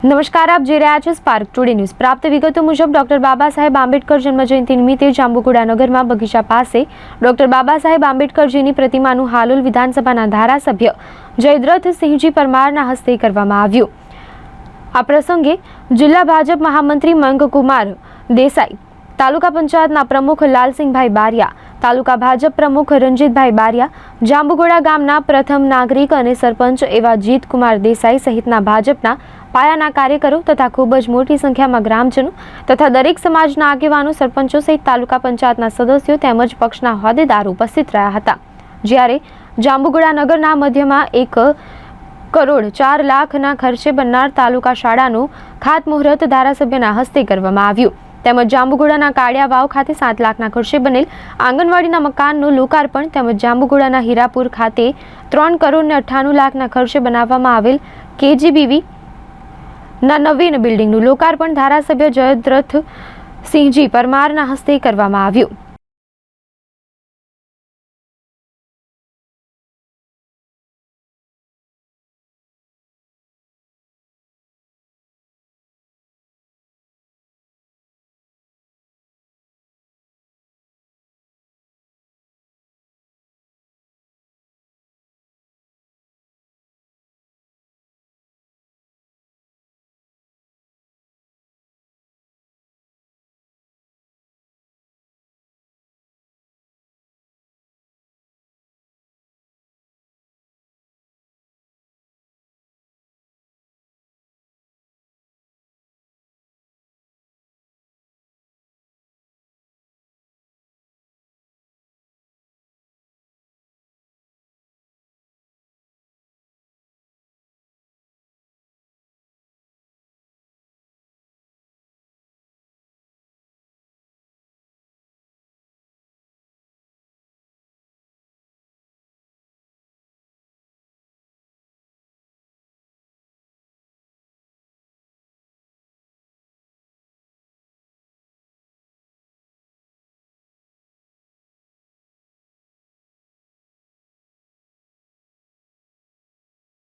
નમસ્કાર, આપ જોઈ રહ્યા છો સ્પાર્ક ટુડે ન્યૂઝ। પ્રાપ્ત વિગતો મુજબ ડોક્ટર બાબા સાહેબ આંબેડકર જન્મજયંતિ નિમિત્તે જાંબુઘોડા નગરમાં બગીચા પાસે ડોક્ટર બાબા સાહેબ આંબેડકરજીની પ્રતિમાનું હાલોલ વિધાનસભાના ધારાસભ્ય જયદ્રથસિંહજી પરમારના હસ્તે કરવામાં આવ્યું। આ પ્રસંગે જિલ્લા ભાજપ મહામંત્રી મંગકુમાર દેસાઈ, તાલુકા પંચાયતના પ્રમુખ લાલસિંહભાઈ બારિયા, તાલુકા ભાજપ પ્રમુખ રંજીતભાઈ બારિયા, જાંબુઘોડા ગામના પ્રથમ નાગરિક અને સરપંચ એવા જીતકુમાર દેસાઈ સહિતના ભાજપના પાયાના કાર્યકરો તથા ખૂબ જ મોટી સંખ્યામાં ગ્રામજનો તથા દરેક સમાજના આગેવાનો, સરપંચો સહિત તાલુકા પંચાયતના સદસ્યો તેમજ પક્ષના હોદ્દેદારો ઉપસ્થિત રહ્યા હતા। જ્યારે જાંબુઘોડા નગરના મધ્યમાં 1,04,00,000ના ખર્ચે બનનાર તાલુકા શાળાનું ખાતમુહૂર્ત ધારાસભ્યના હસ્તે કરવામાં આવ્યું। તેમજ જાંબુઘોડાના કાળિયા વાવ ખાતે 7 લાખના ખર્ચે બનેલ આંગણવાડીના મકાનનું લોકાર્પણ તેમજ જાંબુઘોડાના હીરાપુર ખાતે 3,98,00,000ના ખર્ચે બનાવવામાં આવેલ KGBV ના નવીન બિલ્ડિંગનું લોકાર્પણ ધારાસભ્ય જયદ્રથસિંહજી પરમારના હસ્તે કરવામાં આવ્યું।